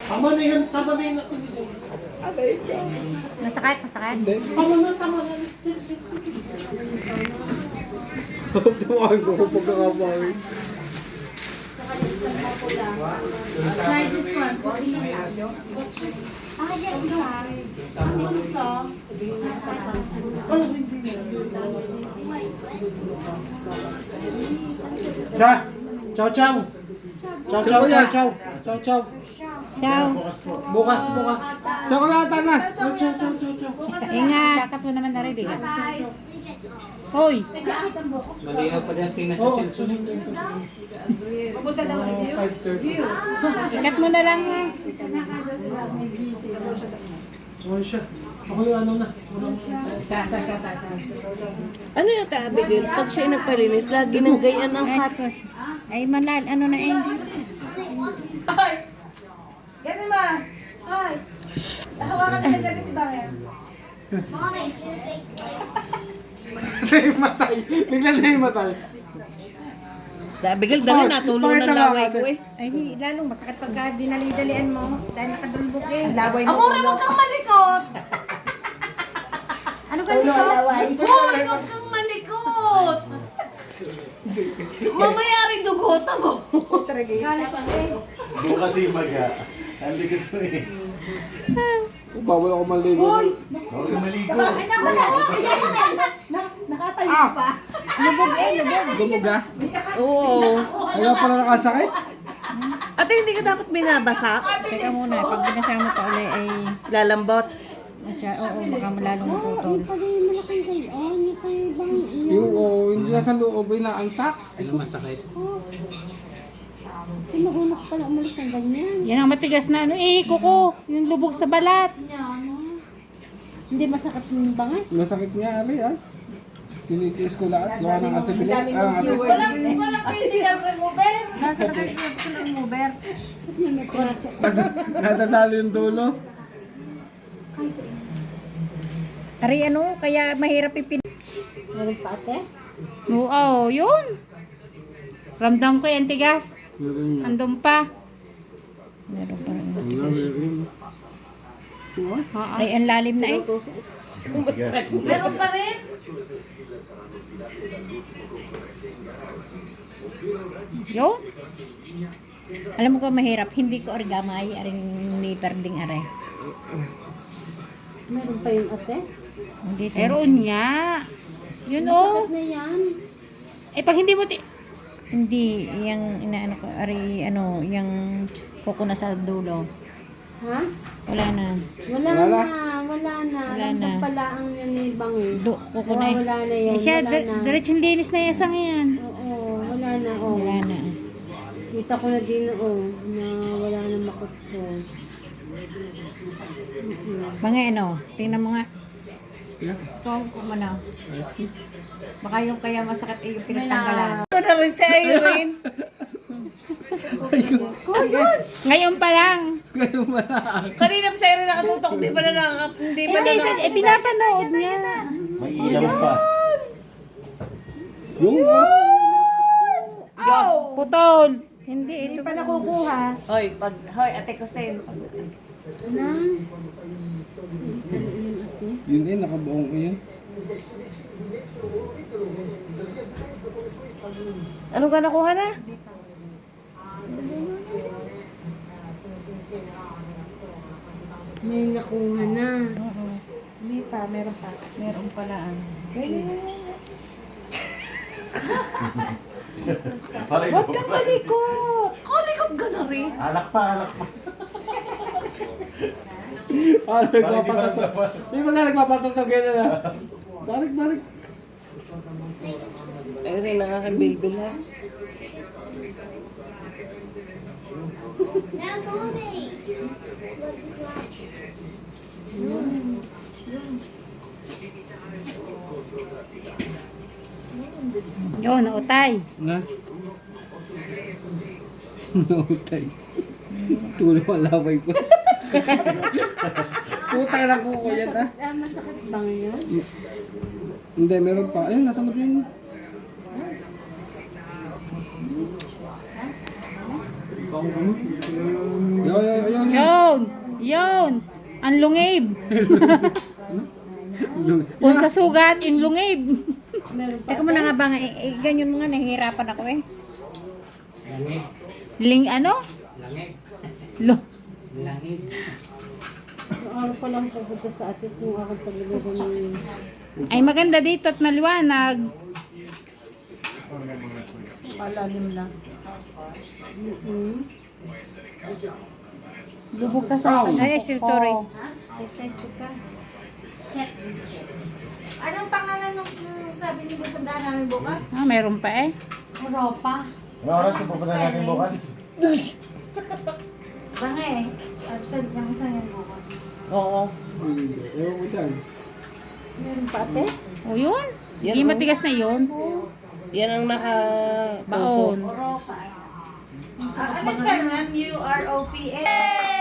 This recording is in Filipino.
Tama na yan natin. Aday ka. Masakit, masakit. Hindi. Tama na. Tumakan ko kung pagkakabawi. Try this one. Yan isa. Ang isa. Ciao. Ciao. Ciao. Bukas. Chocolate na. Ciao. Ingat. Dapat mo naman na-ready ka. Hoy. Malinaw pa din tingnan sa Oo, cellphone. susundin ko. Pupunta daw sa view. 5:30. Ikat mo na lang ha. Wala siya. Ako yung ano na. Sa. Ano yung Abigail? Pag siya nagpalinis, lagi nang gayaan ang kat. Ay, manal. Ano na eh. Ay! Ganun ba? Ay! Nakawakan na lang si Bangel. Naimatay. Bigla naimatay. Abigail, dahil natulong ng laway ko eh. Ay, lalong masakit pagka dinali-dalian mo. Dahil nakadulbok eh. Laway mo. Amore, huwag kang malikot! Ano ka nito? Hoy, huwag kang malikot! Mamaya rin dugota mo. Bukas kasi maga. Ang likod mo eh. Bawal ako maligo. Bawal ka maligo. Nakatayo pa. Lubog eh, lubog. Gumuga. Oo. Kaya pala nakasakit. Ate, hindi ka dapat binabasak. Teka muna, pag binasama pa ulit ay Lalambot. oo, baka malalong maputol. Yung hindi na sa loob ay naantak. Ano masakit? Yan ang matigas na ano eh, kuko. Yung lubog sa balat. Masakit nga, Ari, ah. Tinitiis ko lahat. Gawa ng ate Bilik. Ate. Walang critical remover. Nasa critical remover. Natatalo yung dulo. Ari ano, kaya mahirap ipin... Oo, yun. Ramdam ko yung tigas. Meron nga. Andun pa. Meron pa rin. Meron. Ay, ang lalim na eh. Meron pa rin. Yun. Alam mo ko mahirap, hindi ko origami, aring ni perding are. Meron pa yung ate? Hindi. Meron nga. Yun oh. Sakit na yan. Eh pag hindi mo Hindi, yung inaano ko, ari, ano, yung kuko na sa dulo. Ha? Wala na. Wala Wala na. Wala Ramdam na. pala ang yan ni Bangi. Kuko na eh. Wala na yan. eh siya, Wala na. diretsong linis na yasang yan. Oo, wala na. Oh. Wala na. Kita ko na din na wala na makot ko. Mga ano, tingnan mo nga. Ikaw kung ano. Baka yung kaya masakit eh, yung pinagtanggalan. Ito na rin si Irene. Ngayon pa lang. Kanina pa si Irene nakatutok. Di ba na Eh pinapanood niya. May ilaw pa. Yung Putol. Hindi, ito Pa nakukuha. Hoy, ate Costen. yun din, nakabuong ko yun. Ano ka nakuha na? May nakuha na. Hindi pa, meron pa. Meron pala ang. Huwag kang Malikot! Kalikot ka na rin. Alak pa. Nagpapatato. Di ba nga nagpapatato gano'n na? Balik. Irene, nakaka-baby na. Yun, nautay. Na? Nautay. Tulo ang laway ko. Putang lang ko yan, ha? Masakit bang yun? Hindi, meron pa. Ayun, nasa loob yun. Yo. Yo. Yun. Ang lungib. Kung sa sugat, yung lungib. Teka mo na nga ba nga, ganyan mo nga, nahihirapan ako eh. Langib. Ano? Langib. Lo- Langib. Araw pa lang pupunta sa atin kung akong pagliligo ng... Ay maganda dito at maliwanag. Palalim na. Lubog ka sa akin. Ay, sorry. Anong pangalan nung sabi niyo pupuntahan namin bukas? Ah, meron pa eh. Europa. Ano oras yung pupunta natin bukas? Bangay. Absent yung isang yan bukas. Oo. Hindi. Ewan ko dyan. Meron pa ate? O yun. Yan, Hindi oh. matigas na yun. Yan ang Baon. Europa. Ano spell ma'am? UROPA.